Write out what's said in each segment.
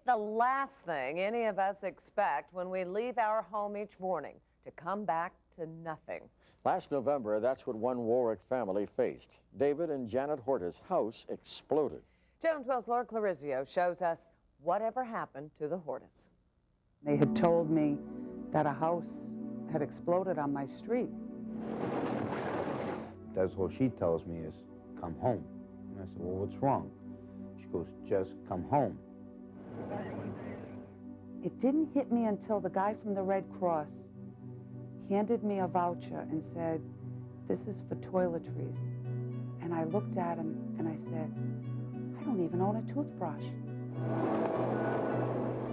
the last thing any of us expect when we leave our home each morning, to come back to nothing. Last November, that's what one Warwick family faced. David and Janet Horta's house exploded. Channel 12's Laura Clarizio shows us whatever happened to the Hortas. They had told me that a house had exploded on my street. That's what she tells me is, come home. And I said, well, what's wrong? She goes, just come home. It didn't hit me until the guy from the Red Cross handed me a voucher and said, this is for toiletries. And I looked at him and I said, I don't even own a toothbrush.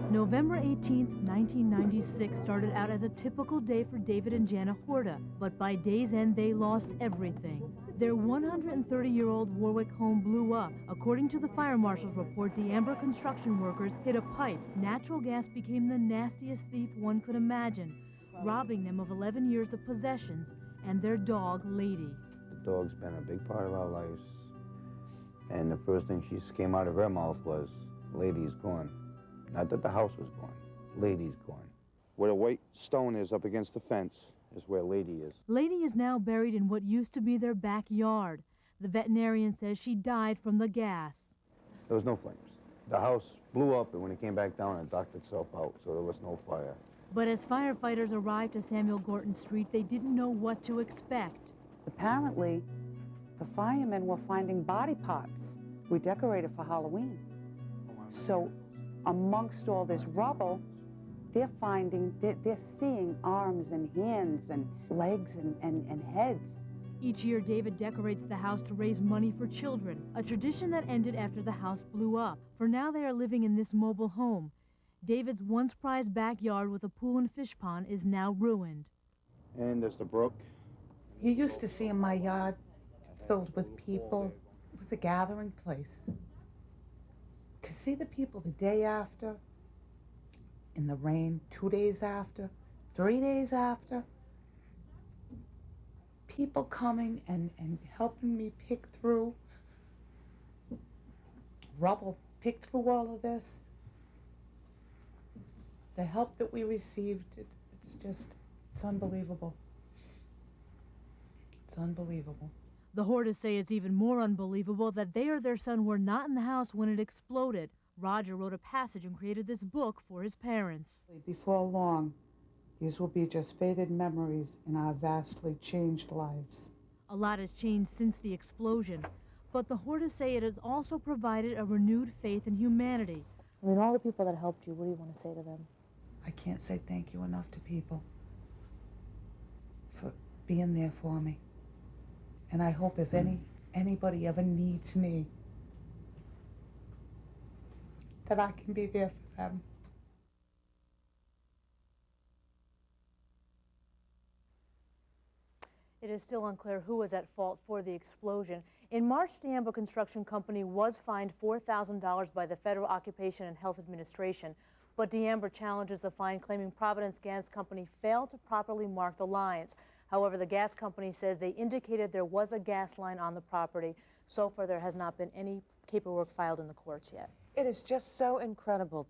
November 18th, 1996 started out as a typical day for David and Jana Horta, but by day's end they lost everything. Their 130-year-old Warwick home blew up. According to the fire marshal's report, D'Amber construction workers hit a pipe. Natural gas became the nastiest thief one could imagine, robbing them of 11 years of possessions and their dog, Lady. The dog's been a big part of our lives. And the first thing she came out of her mouth was, Lady's gone. Not that the house was gone. Lady's gone. Where the white stone is up against the fence is where Lady is. Lady is now buried in what used to be their backyard. The veterinarian says she died from the gas. There was no flames. The house blew up, and when it came back down, it knocked itself out, so there was no fire. But as firefighters arrived to Samuel Gorton Street, they didn't know what to expect. Apparently, the firemen were finding body parts. We decorated for Halloween. So amongst all this rubble, they're seeing arms and hands and legs and heads. Each year, David decorates the house to raise money for children, a tradition that ended after the house blew up. For now, they are living in this mobile home. David's once prized backyard with a pool and fish pond is now ruined. And there's the brook. You used to see in my yard filled with people. It was a gathering place. Could see the people the day after, in the rain, 2 days after, 3 days after. People coming and helping me pick through rubble, pick through all of this. The help that we received, it's unbelievable. It's unbelievable. The Hortas say it's even more unbelievable that they or their son were not in the house when it exploded. Roger wrote a passage and created this book for his parents. Before long, these will be just faded memories in our vastly changed lives. A lot has changed since the explosion, but the Hortas say it has also provided a renewed faith in humanity. I mean, all the people that helped you, what do you want to say to them? I can't say thank you enough to people for being there for me. And I hope if anybody ever needs me, that I can be there for them. It is still unclear who was at fault for the explosion. In March, D'Amber Construction Company was fined $4,000 by the Federal Occupation and Health Administration, but D'Amber challenges the fine, claiming Providence Gas Company failed to properly mark the lines. However, the gas company says they indicated there was a gas line on the property. So far, there has not been any paperwork filed in the courts yet. It is just so incredible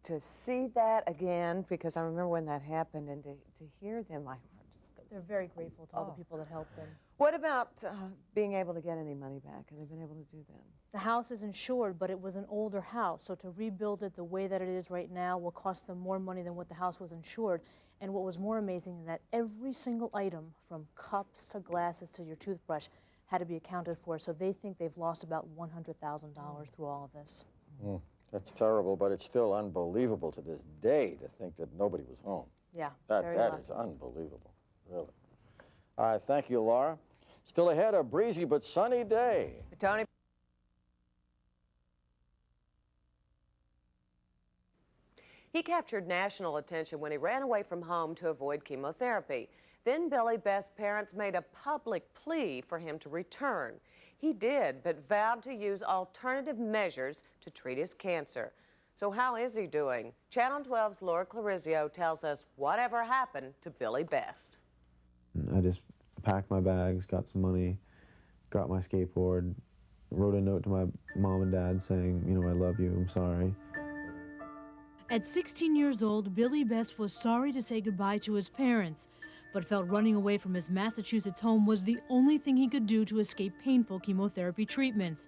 to see that again, because I remember when that happened, and to hear them, my heart just goes. They're very grateful to all the people that helped them. What about being able to get any money back? Have they been able to do that? The house is insured, but it was an older house, so to rebuild it the way that it is right now will cost them more money than what the house was insured. And what was more amazing is that every single item, from cups to glasses to your toothbrush, had to be accounted for. So they think they've lost about $100,000 through all of this. That's terrible, but it's still unbelievable to this day to think that nobody was home. Yeah, That very lucky. is unbelievable, really. All right, thank you, Laura. Still ahead, a breezy but sunny day. Tony? He captured national attention when he ran away from home to avoid chemotherapy. Then Billy Best's parents made a public plea for him to return. He did, but vowed to use alternative measures to treat his cancer. So how is he doing? Channel 12's Laura Clarizio tells us whatever happened to Billy Best. I just packed my bags, got some money, got my skateboard, wrote a note to my mom and dad saying, you know, I love you, I'm sorry. At 16 years old, Billy Best was sorry to say goodbye to his parents, but felt running away from his Massachusetts home was the only thing he could do to escape painful chemotherapy treatments.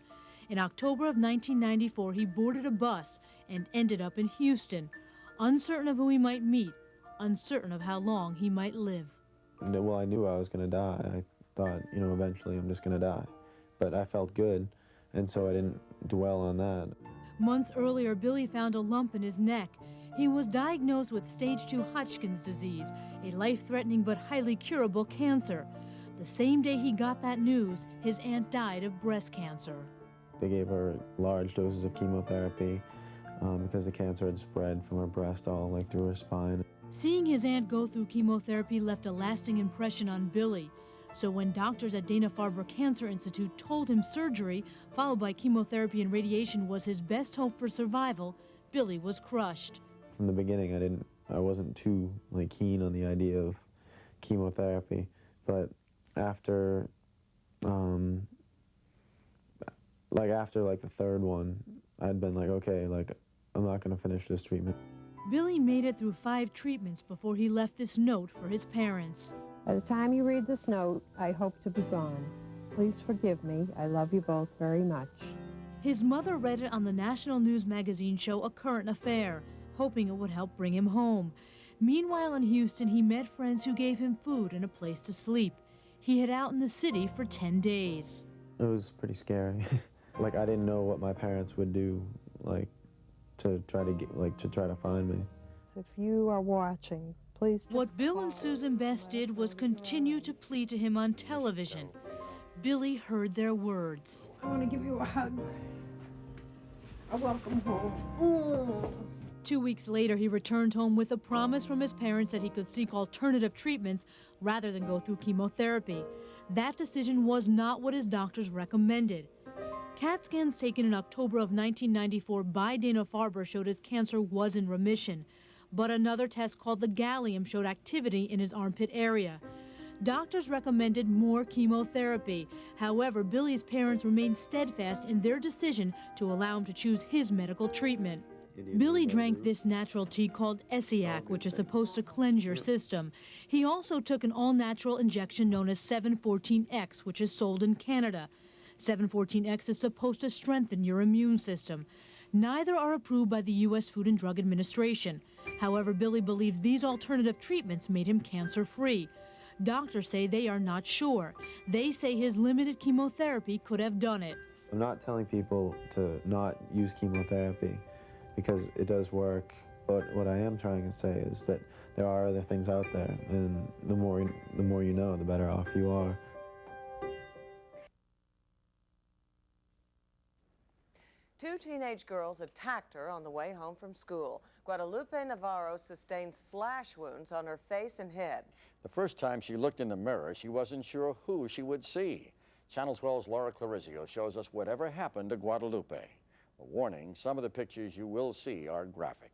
In October of 1994, he boarded a bus and ended up in Houston, uncertain of who he might meet, uncertain of how long he might live. Well, I knew I was going to die. I thought, you know, eventually I'm just going to die. But I felt good, and so I didn't dwell on that. Months earlier, Billy found a lump in his neck. He was diagnosed with stage 2 Hodgkin's disease, a life-threatening but highly curable cancer. The same day he got that news, his aunt died of breast cancer. They gave her large doses of chemotherapy because the cancer had spread from her breast all like through her spine. Seeing his aunt go through chemotherapy left a lasting impression on Billy. So when doctors at Dana-Farber Cancer Institute told him surgery, followed by chemotherapy and radiation, was his best hope for survival, Billy was crushed. From the beginning, I wasn't too keen on the idea of chemotherapy, but after the third one, I'd been like, okay, I'm not gonna finish this treatment. Billy made it through 5 treatments before he left this note for his parents. By the time you read this note, I hope to be gone. Please forgive me. I love you both very much. His mother read it on the national news magazine show A Current Affair, hoping it would help bring him home. Meanwhile in Houston, he met friends who gave him food and a place to sleep. He hid out in the city for 10 days. It was pretty scary. I didn't know what my parents would do, to try to find me. If you are watching, please just What Bill call. and Susan Best did was continue to plead to him on television. Billy heard their words. I want to give you a hug. A welcome home. 2 weeks later, he returned home with a promise from his parents that he could seek alternative treatments rather than go through chemotherapy. That decision was not what his doctors recommended. CAT scans taken in October of 1994 by Dana-Farber showed his cancer was in remission, but another test called the gallium showed activity in his armpit area. Doctors recommended more chemotherapy. However, Billy's parents remained steadfast in their decision to allow him to choose his medical treatment. Billy drank this natural tea called Essiac, which is supposed to cleanse your system. He also took an all-natural injection known as 714X, which is sold in Canada. 714X is supposed to strengthen your immune system. Neither are approved by the U.S. Food and Drug Administration. However, Billy believes these alternative treatments made him cancer-free. Doctors say they are not sure. They say his limited chemotherapy could have done it. I'm not telling people to not use chemotherapy because it does work, but what I am trying to say is that there are other things out there, and the more you know, the better off you are. Two teenage girls attacked her on the way home from school. Guadalupe Navarro sustained slash wounds on her face and head. The first time she looked in the mirror, she wasn't sure who she would see. Channel 12's Laura Clarizio shows us whatever happened to Guadalupe. A warning, some of the pictures you will see are graphic.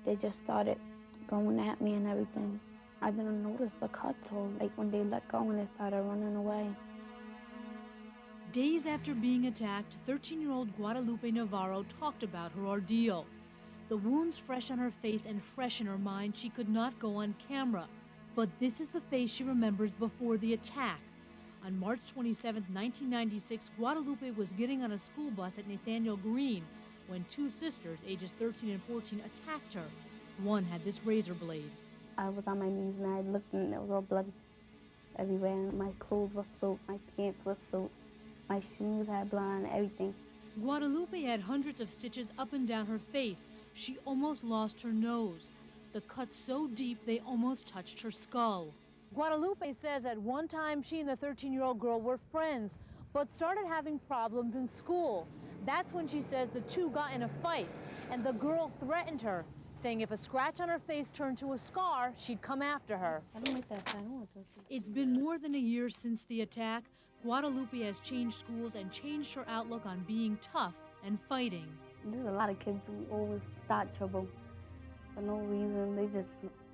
They just started going at me and everything. I didn't notice the cuts, or when they let go and they started running away. Days after being attacked, 13-year-old Guadalupe Navarro talked about her ordeal. The wounds fresh on her face and fresh in her mind, she could not go on camera. But this is the face she remembers before the attack. On March 27, 1996, Guadalupe was getting on a school bus at Nathaniel Green when 2 sisters, ages 13 and 14, attacked her. One had this razor blade. I was on my knees and I looked and there was all blood everywhere. My clothes were soaked, my pants were soaked, my shoes had blood on everything. Guadalupe had hundreds of stitches up and down her face. She almost lost her nose. The cuts so deep they almost touched her skull. Guadalupe says at one time she and the 13-year-old girl were friends, but started having problems in school. That's when she says the two got in a fight, and the girl threatened her, saying if a scratch on her face turned to a scar, she'd come after her. I don't like that. I don't want this. It's been more than a year since the attack. Guadalupe has changed schools and changed her outlook on being tough and fighting. There's a lot of kids who always start trouble for no reason.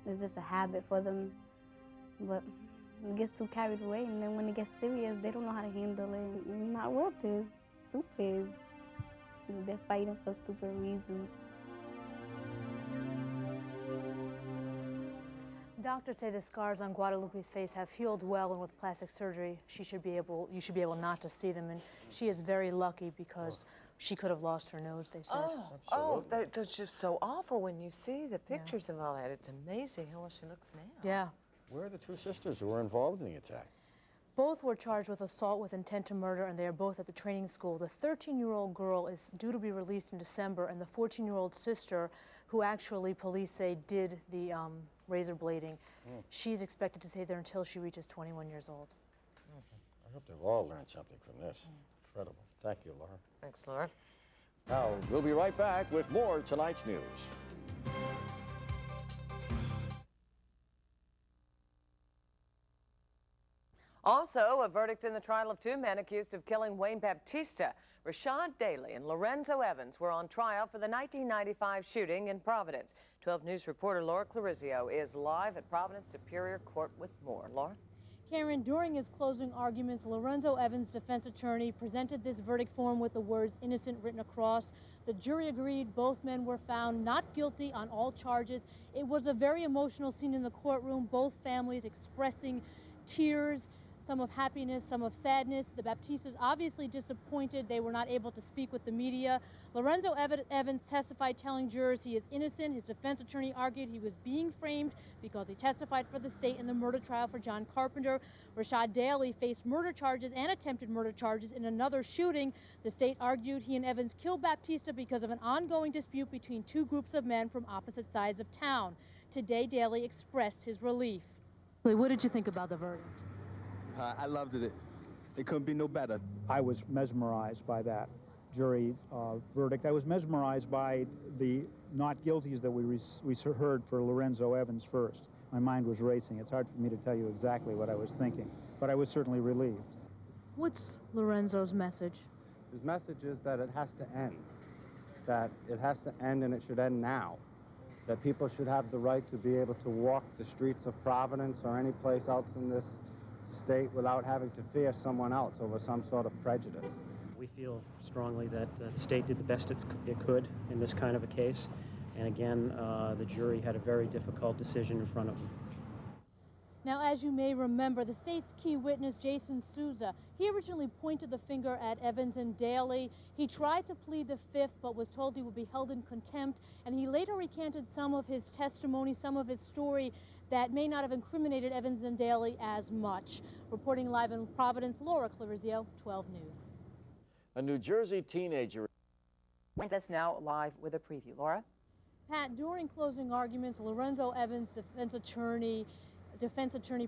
It's just a habit for them. But it gets too carried away, and then when it gets serious, they don't know how to handle it. It's not worth it. It's stupid. They're fighting for stupid reasons. Doctors say the scars on Guadalupe's face have healed well, and with plastic surgery, you should be able not to see them. And she is very lucky because she could have lost her nose, they said. That's just so awful when you see the pictures of all that. It's amazing how well she looks now. Yeah. Where are the two sisters who were involved in the attack? Both were charged with assault with intent to murder, and they are both at the training school. The 13-year-old girl is due to be released in December, and the 14-year-old sister, who actually police say did the razor blading, she's expected to stay there until she reaches 21 years old. I hope they've all learned something from this. Incredible. Thank you, Laura. Thanks, Laura. Now, we'll be right back with more tonight's news. Also, a verdict in the trial of two men accused of killing Wayne Baptista. Rashad Daly and Lorenzo Evans were on trial for the 1995 shooting in Providence. 12 News reporter Laura Clarizio is live at Providence Superior Court with more. Laura? Karen, during his closing arguments, Lorenzo Evans' defense attorney presented this verdict form with the words innocent written across. The jury agreed both men were found not guilty on all charges. It was a very emotional scene in the courtroom, both families expressing tears, some of happiness, some of sadness. The Baptistas obviously disappointed they were not able to speak with the media. Lorenzo Evans testified telling jurors he is innocent. His defense attorney argued he was being framed because he testified for the state in the murder trial for John Carpenter. Rashad Daly faced murder charges and attempted murder charges in another shooting. The state argued he and Evans killed Baptista because of an ongoing dispute between two groups of men from opposite sides of town. Today, Daly expressed his relief. What did you think about the verdict? I loved it. It couldn't be no better. I was mesmerized by that jury verdict. I was mesmerized by the not guilties that we heard for Lorenzo Evans first. My mind was racing. It's hard for me to tell you exactly what I was thinking, but I was certainly relieved. What's Lorenzo's message? His message is that it has to end. That it has to end, and it should end now. That people should have the right to be able to walk the streets of Providence or any place else in this state without having to fear someone else over some sort of prejudice. We feel strongly that the state did the best it could in this kind of a case. And again, the jury had a very difficult decision in front of them. Now, as you may remember, the state's key witness, Jason Souza, he originally pointed the finger at Evans and Daly. He tried to plead the fifth, but was told he would be held in contempt. And he later recanted some of his testimony, some of his story that may not have incriminated Evans and Daly as much. Reporting live in Providence, Laura Clarizio, 12 News. A New Jersey teenager joins us now live with a preview. Laura? Pat, during closing arguments, Lorenzo Evans' defense attorney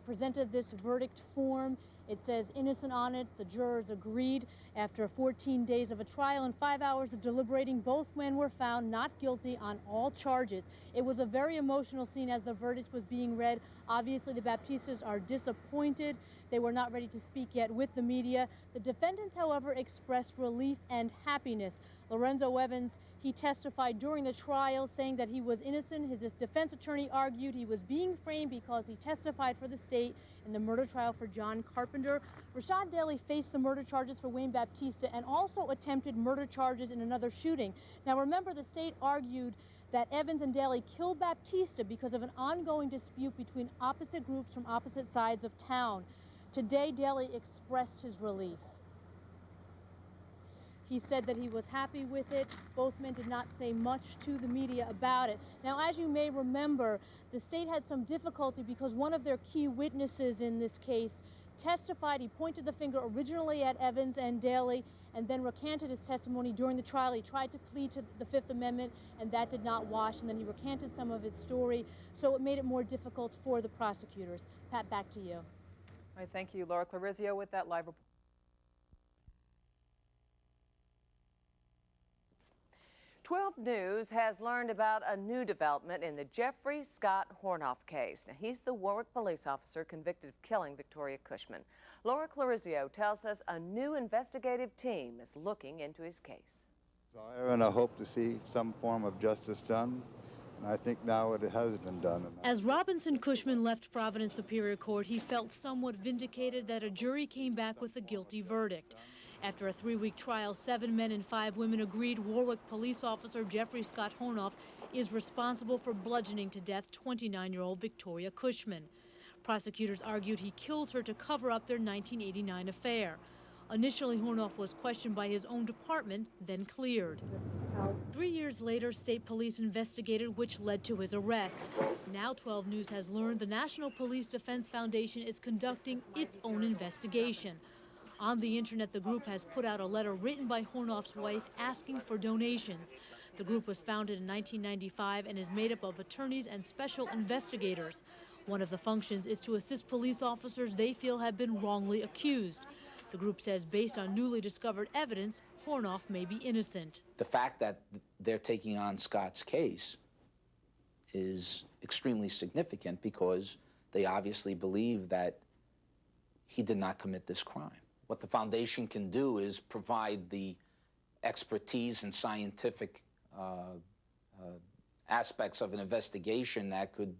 presented this verdict form. It says innocent on it. The jurors agreed. After 14 days of a trial and 5 hours of deliberating, both men were found not guilty on all charges. It was a very emotional scene as the verdict was being read. Obviously, the Baptistas are disappointed. They were not ready to speak yet with the media. The defendants, however, expressed relief and happiness. Lorenzo Evans, he testified during the trial saying that he was innocent. His defense attorney argued he was being framed because he testified for the state in the murder trial for John Carpenter. Rashad Daly faced the murder charges for Wayne Baptista and also attempted murder charges in another shooting. Now remember, the state argued that Evans and Daly killed Baptista because of an ongoing dispute between opposite groups from opposite sides of town. Today, Daly expressed his relief. He said that he was happy with it. Both men did not say much to the media about it. Now, as you may remember, the state had some difficulty because one of their key witnesses in this case testified. He pointed the finger originally at Evans and Daly and then recanted his testimony during the trial. He tried to plead to the Fifth Amendment, and that did not wash, and then he recanted some of his story, so it made it more difficult for the prosecutors. Pat, back to you. All right, thank you, Laura Clarizio, with that live report. 12 News has learned about a new development in the Jeffrey Scott Hornoff case. Now, he's the Warwick police officer convicted of killing Victoria Cushman. Laura Clarizio tells us a new investigative team is looking into his case. And I hope to see some form of justice done, and I think now it has been done. As Robinson Cushman left Providence Superior Court, he felt somewhat vindicated that a jury came back with a guilty verdict. After a 3-week trial, 7 men and 5 women agreed Warwick police officer Jeffrey Scott Hornoff is responsible for bludgeoning to death 29-year-old Victoria Cushman. Prosecutors argued he killed her to cover up their 1989 affair. Initially, Hornoff was questioned by his own department, then cleared. 3 years later, state police investigated, which led to his arrest. Now 12 News has learned the National Police Defense Foundation is conducting its own investigation. On the internet, the group has put out a letter written by Hornoff's wife asking for donations. The group was founded in 1995 and is made up of attorneys and special investigators. One of the functions is to assist police officers they feel have been wrongly accused. The group says based on newly discovered evidence, Hornoff may be innocent. The fact that they're taking on Scott's case is extremely significant because they obviously believe that he did not commit this crime. What the foundation can do is provide the expertise and scientific aspects of an investigation that could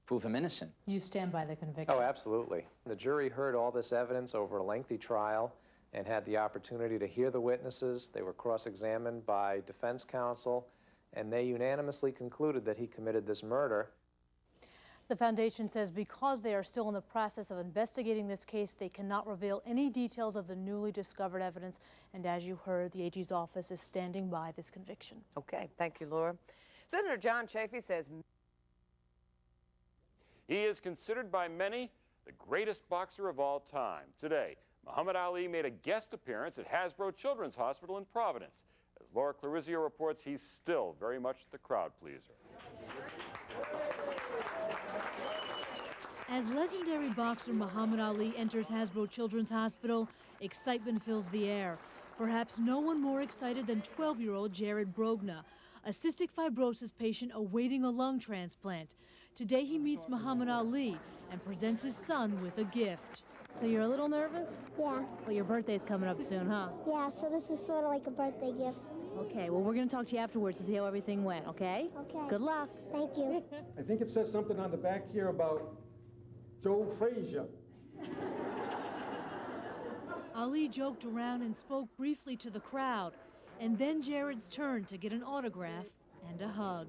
prove him innocent. You stand by the conviction? Oh, absolutely. The jury heard all this evidence over a lengthy trial and had the opportunity to hear the witnesses. They were cross-examined by defense counsel, and they unanimously concluded that he committed this murder. The foundation says because they are still in the process of investigating this case, they cannot reveal any details of the newly discovered evidence. And as you heard, the AG's office is standing by this conviction. Okay, thank you, Laura. Senator John Chafee says he is considered by many the greatest boxer of all time. Today, Muhammad Ali made a guest appearance at Hasbro Children's Hospital in Providence. As Laura Clarizio reports, he's still very much the crowd pleaser. As legendary boxer Muhammad Ali enters Hasbro Children's Hospital, excitement fills the air. Perhaps no one more excited than 12-year-old Jared Brogna, a cystic fibrosis patient awaiting a lung transplant. Today he meets Muhammad Ali and presents his son with a gift. So you're a little nervous? Yeah. Well, your birthday's coming up soon, huh? Yeah, so this is sort of like a birthday gift. Okay, well, we're going to talk to you afterwards to see how everything went, okay? Okay. Good luck. Thank you. I think it says something on the back here about Joe Frazier. Ali joked around and spoke briefly to the crowd, and then Jared's turn to get an autograph and a hug.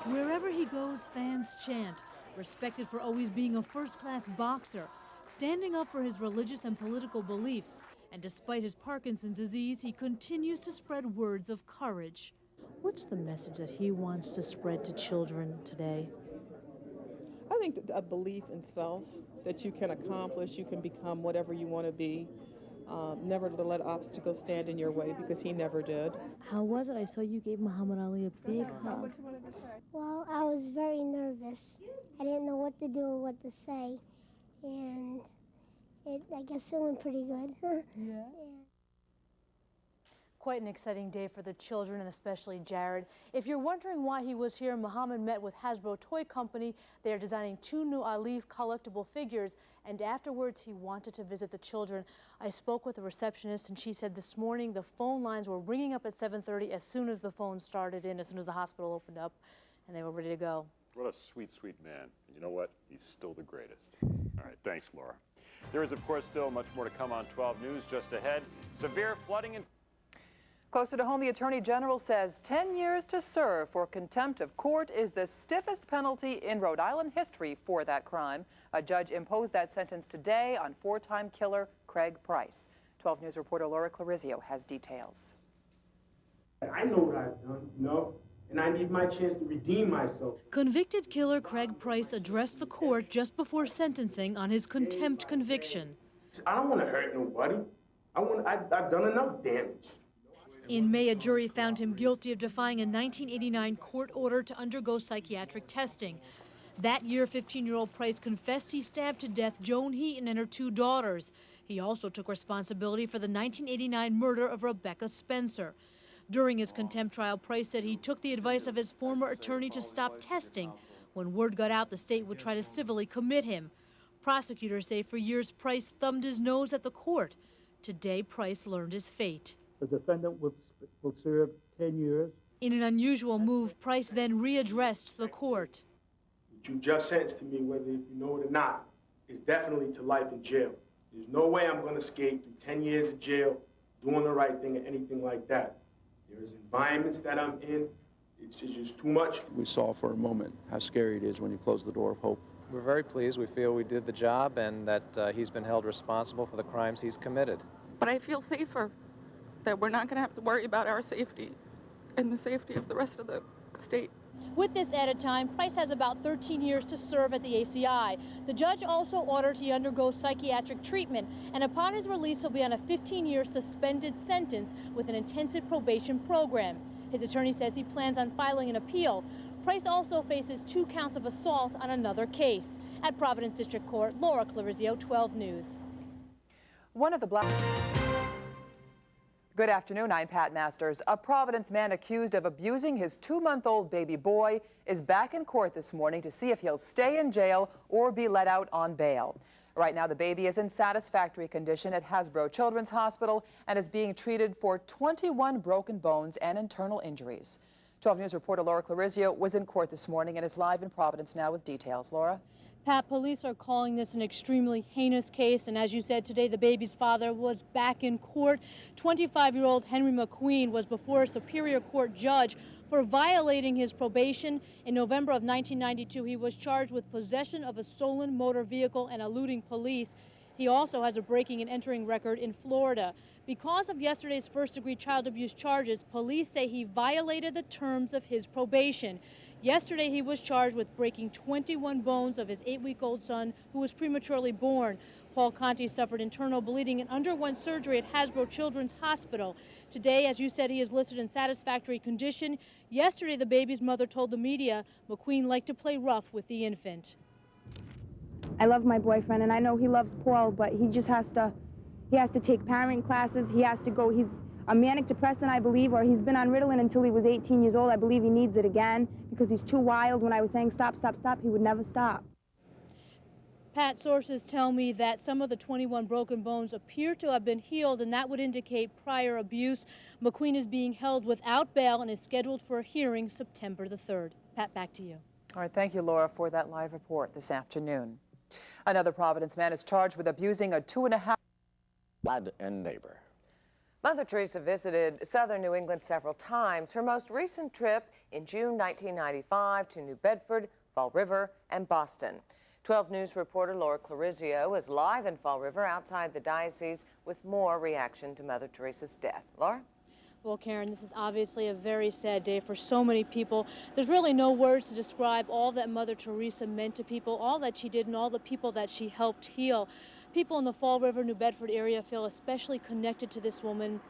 Wherever he goes, fans chant, respected for always being a first-class boxer, standing up for his religious and political beliefs, and despite his Parkinson's disease, he continues to spread words of courage. What's the message that he wants to spread to children today? I think a belief in self, that you can accomplish, you can become whatever you want to be. Never to let obstacles stand in your way, because he never did. How was it? I saw you gave Muhammad Ali a big hug. Well, I was very nervous. I didn't know what to do or what to say. And I guess it went pretty good. Yeah. Quite an exciting day for the children, and especially Jared. If you're wondering why he was here, Muhammad met with Hasbro Toy Company. They are designing 2 new Ali collectible figures, and afterwards he wanted to visit the children. I spoke with a receptionist, and she said this morning the phone lines were ringing up at 7:30 as soon as the phone started in, as soon as the hospital opened up, and they were ready to go. What a sweet, sweet man. And you know what? He's still the greatest. All right, thanks, Laura. There is, of course, still much more to come on 12 News just ahead. Severe flooding in... Closer to home, the Attorney General says 10 years to serve for contempt of court is the stiffest penalty in Rhode Island history for that crime. A judge imposed that sentence today on 4-time killer Craig Price. 12 News reporter Laura Clarizio has details. I know what I've done, you know, and I need my chance to redeem myself. Convicted killer Craig Price addressed the court just before sentencing on his contempt conviction. I don't want to hurt nobody. I've done enough damage. In May, a jury found him guilty of defying a 1989 court order to undergo psychiatric testing. That year, 15-year-old Price confessed he stabbed to death Joan Heaton and her 2 daughters. He also took responsibility for the 1989 murder of Rebecca Spencer. During his contempt trial, Price said he took the advice of his former attorney to stop testing. When word got out, the state would try to civilly commit him. Prosecutors say for years Price thumbed his nose at the court. Today, Price learned his fate. The defendant will serve 10 years. In an unusual move, Price then readdressed the court. what you just sentenced to me, whether if you know it or not, is definitely to life in jail. There's no way I'm going to escape through 10 years of jail, doing the right thing, or anything like that. There's environments that I'm in. It's just too much. We saw for a moment how scary it is when you close the door of hope. We're very pleased. We feel we did the job and that he's been held responsible for the crimes he's committed. But I feel safer that we're not going to have to worry about our safety and the safety of the rest of the state. With this added time, Price has about 13 years to serve at the ACI. The judge also ordered he undergo psychiatric treatment, and upon his release, he'll be on a 15-year suspended sentence with an intensive probation program. His attorney says he plans on filing an appeal. Price also faces 2 counts of assault on another case. At Providence District Court, Laura Clarizio, 12 News. One of the black... Good afternoon, I'm Pat Masters. A Providence man accused of abusing his 2-month-old baby boy is back in court this morning to see if he'll stay in jail or be let out on bail. Right now, the baby is in satisfactory condition at Hasbro Children's Hospital and is being treated for 21 broken bones and internal injuries. 12 News reporter Laura Clarizio was in court this morning and is live in Providence now with details. Laura? Pat, police are calling this an extremely heinous case, and as you said today, the baby's father was back in court. 25-year-old Henry McQueen was before a Superior Court judge for violating his probation. In November of 1992, he was charged with possession of a stolen motor vehicle and eluding police. He also has a breaking and entering record in Florida. Because of yesterday's first-degree child abuse charges, police say he violated the terms of his probation. Yesterday, he was charged with breaking 21 bones of his 8-week-old son, who was prematurely born. Paul Conti suffered internal bleeding and underwent surgery at Hasbro Children's Hospital. Today, as you said, he is listed in satisfactory condition. Yesterday, the baby's mother told the media McQueen liked to play rough with the infant. I love my boyfriend, and I know he loves Paul, but he just has to take parenting classes. He has to go. He's a manic depressant, I believe, or he's been on Ritalin until he was 18 years old. I believe he needs it again because he's too wild. When I was saying stop, stop, stop, he would never stop. Pat, sources tell me that some of the 21 broken bones appear to have been healed, and that would indicate prior abuse. McQueen is being held without bail and is scheduled for a hearing September the 3rd. Pat, back to you. All right, thank you, Laura, for that live report this afternoon. Another Providence man is charged with abusing a 2.5... Lad and neighbor. Mother Teresa visited southern New England several times. Her most recent trip in June 1995 to New Bedford, Fall River, and Boston. 12 News reporter Laura Clarizio is live in Fall River outside the diocese with more reaction to Mother Teresa's death. Laura? Well, Karen, this is obviously a very sad day for so many people. There's really no words to describe all that Mother Teresa meant to people, all that she did, and all the people that she helped heal. People in the Fall River, New Bedford area feel especially connected to this woman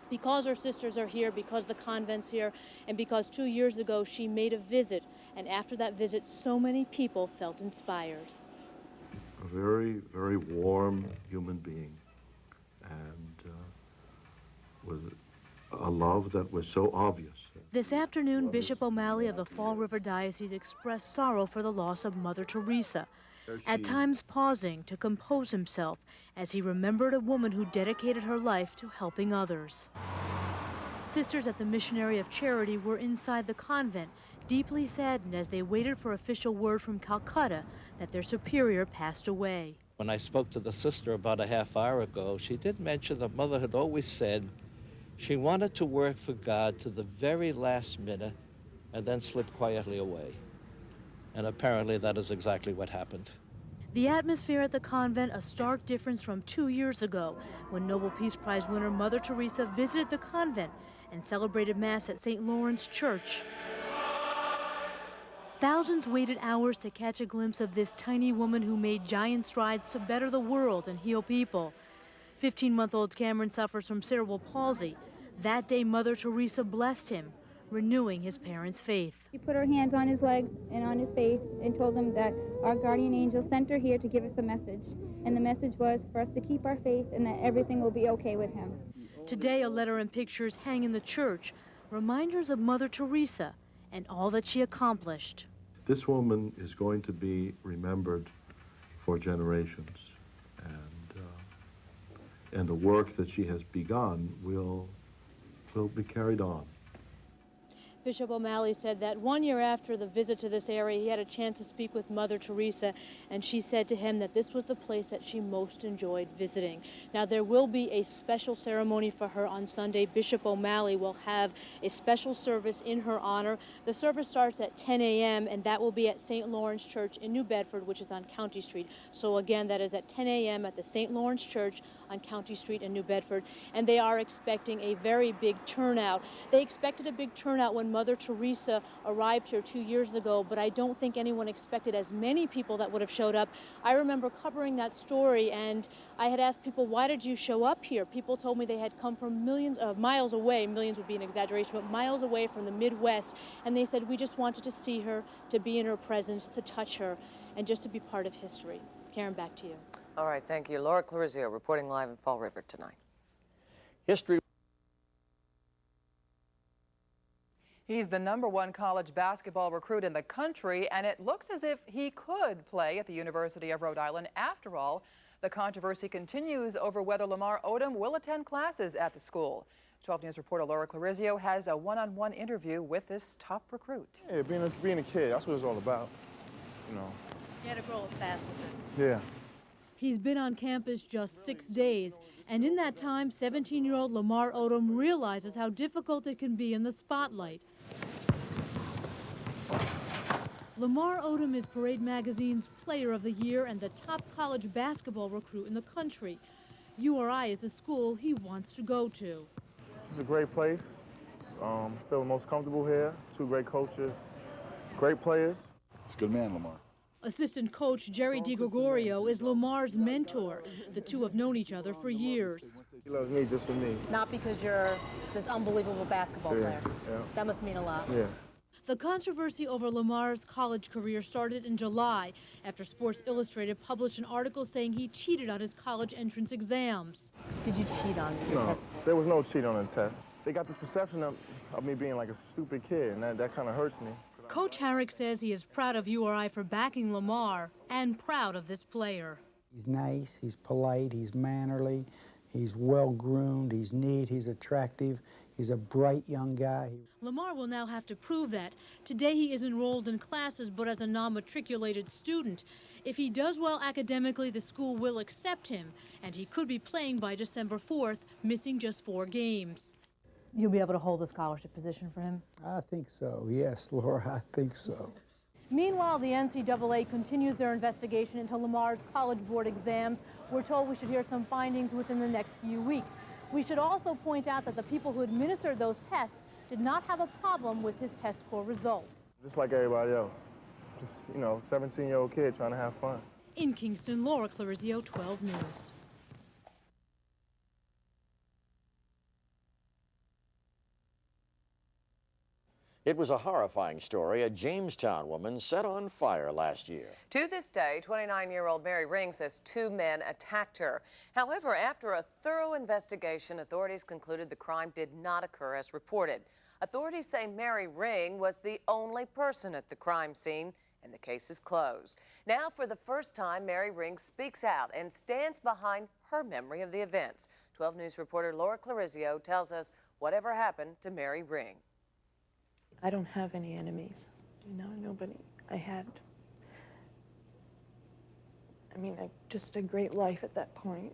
because her sisters are here, because the convent's here, and because 2 years ago she made a visit. And after that visit, so many people felt inspired. A very, very warm human being, and with a love that was so obvious. This afternoon, Bishop O'Malley of the Fall River Diocese expressed sorrow for the loss of Mother Teresa, at times pausing to compose himself as he remembered a woman who dedicated her life to helping others. Sisters at the Missionary of Charity were inside the convent, deeply saddened as they waited for official word from Calcutta that their superior passed away. When I spoke to the sister about a half hour ago, she did mention that Mother had always said she wanted to work for God to the very last minute and then slip quietly away. And apparently that is exactly what happened. The atmosphere at the convent a stark difference from 2 years ago when Nobel Peace Prize winner Mother Teresa visited the convent and celebrated Mass at St. Lawrence Church. Thousands waited hours to catch a glimpse of this tiny woman who made giant strides to better the world and heal people. 15-month-old Cameron suffers from cerebral palsy. That day, Mother Teresa blessed him, renewing his parents' faith. She put her hands on his legs and on his face and told him that our guardian angel sent her here to give us a message. And the message was for us to keep our faith and that everything will be okay with him. Today, a letter and pictures hang in the church, reminders of Mother Teresa and all that she accomplished. This woman is going to be remembered for generations, and the work that she has begun will be carried on. Bishop O'Malley said that 1 year after the visit to this area, he had a chance to speak with Mother Teresa, and she said to him that this was the place that she most enjoyed visiting. Now, there will be a special ceremony for her on Sunday. Bishop O'Malley will have a special service in her honor. The service starts at 10 a.m., and that will be at St. Lawrence Church in New Bedford, which is on County Street. So again, that is at 10 a.m. at the St. Lawrence Church on County Street in New Bedford, and they are expecting a very big turnout. They expected a big turnout when Mother Teresa arrived here 2 years ago, but I don't think anyone expected as many people that would have showed up. I remember covering that story, and I had asked people, why did you show up here? People told me they had come from millions of miles away. Millions would be an exaggeration, but miles away from the Midwest, and they said, we just wanted to see her, to be in her presence, to touch her, and just to be part of history. Karen, back to you. All right, thank you. Laura Clarizio reporting live in Fall River tonight. History. He's the #1 college basketball recruit in the country, and it looks as if he could play at the University of Rhode Island. After all, the controversy continues over whether Lamar Odom will attend classes at the school. 12 News reporter Laura Clarizio has a one-on-one interview with this top recruit. Yeah, being a kid, that's what it's all about, you know. You had to grow up fast with this. Yeah. He's been on campus just 6 days, and in that time, 17-year-old Lamar Odom realizes how difficult it can be in the spotlight. Lamar Odom is Parade Magazine's Player of the Year and the top college basketball recruit in the country. URI is the school he wants to go to. This is a great place. Feel the most comfortable here. 2 great coaches, great players. He's a good man, Lamar. Assistant coach Jerry DiGregorio is Lamar's mentor. The two have known each other for years. He loves me just for me. Not because you're this unbelievable basketball player. Yeah. That must mean a lot. Yeah. The controversy over Lamar's college career started in July after Sports Illustrated published an article saying he cheated on his college entrance exams. Did you cheat on your test? There was no cheat on the test. They got this perception of me being like a stupid kid, and that kind of hurts me. Coach Harrick says he is proud of URI for backing Lamar and proud of this player. He's nice, he's polite, he's mannerly, he's well-groomed, he's neat, he's attractive, he's a bright young guy. Lamar will now have to prove that. Today he is enrolled in classes, but as a non-matriculated student. If he does well academically, the school will accept him, and he could be playing by December 4th, missing just 4 games. You'll be able to hold a scholarship position for him? I think so, yes, Laura, I think so. Meanwhile, the NCAA continues their investigation into Lamar's College Board exams. We're told we should hear some findings within the next few weeks. We should also point out that the people who administered those tests did not have a problem with his test score results. Just like everybody else. Just, 17-year-old kid trying to have fun. In Kingston, Laura Clarizio, 12 News. It was a horrifying story. A Jamestown woman set on fire last year. To this day, 29-year-old Mary Ring says 2 men attacked her. However, after a thorough investigation, authorities concluded the crime did not occur as reported. Authorities say Mary Ring was the only person at the crime scene, and the case is closed. Now, for the first time, Mary Ring speaks out and stands behind her memory of the events. 12 News reporter Laura Clarizio tells us whatever happened to Mary Ring. I don't have any enemies, nobody. Just a great life at that point.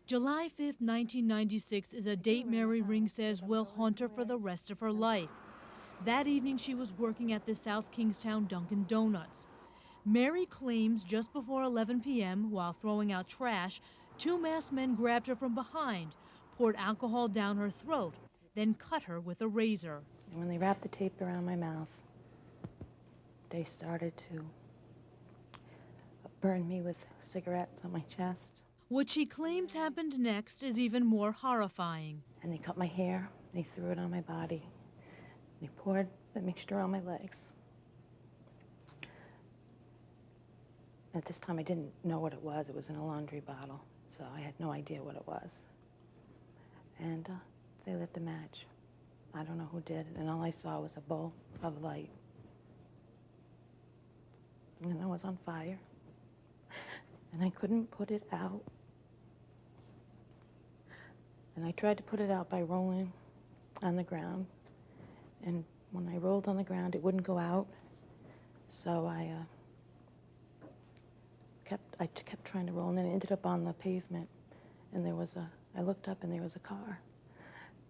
July 5th, 1996 is a date Mary Ring says will haunt her for the rest of her life. That evening, she was working at the South Kingstown Dunkin' Donuts. Mary claims just before 11 p.m., while throwing out trash, 2 masked men grabbed her from behind, poured alcohol down her throat, then cut her with a razor. And when they wrapped the tape around my mouth, they started to burn me with cigarettes on my chest. What she claims happened next is even more horrifying. And they cut my hair, they threw it on my body. They poured the mixture on my legs. At this time, I didn't know what it was. It was in a laundry bottle, so I had no idea what it was. And they lit the match. I don't know who did, and all I saw was a bolt of light. And I was on fire, and I couldn't put it out. And I tried to put it out by rolling on the ground, And when I rolled on the ground, it wouldn't go out. So I kept trying to roll, and then it ended up on the pavement. And I looked up and there was a car.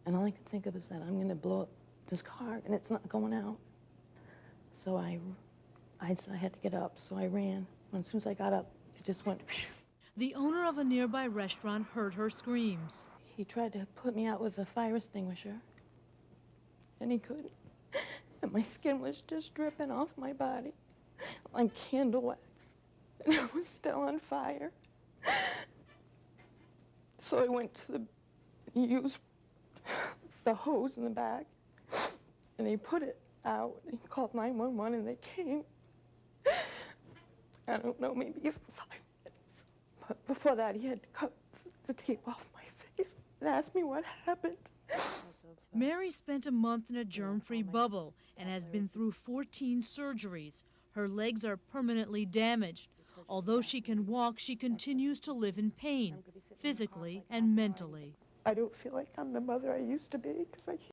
And all I could think of is that I'm going to blow up this car and it's not going out. So I had to get up, so I ran. And as soon as I got up, it just went phew. The owner of a nearby restaurant heard her screams. He tried to put me out with a fire extinguisher, and he couldn't. And my skin was just dripping off my body like candle wax, and it was still on fire. So I went to he used the hose in the back, and he put it out, and he called 911, and they came. I don't know, maybe 5 minutes. But before that, he had to cut the tape off my face and ask me what happened. Mary spent a month in a germ-free bubble and has been through 14 surgeries. Her legs are permanently damaged. Although she can walk, she continues to live in pain, physically and mentally. I don't feel like I'm the mother I used to be because I can't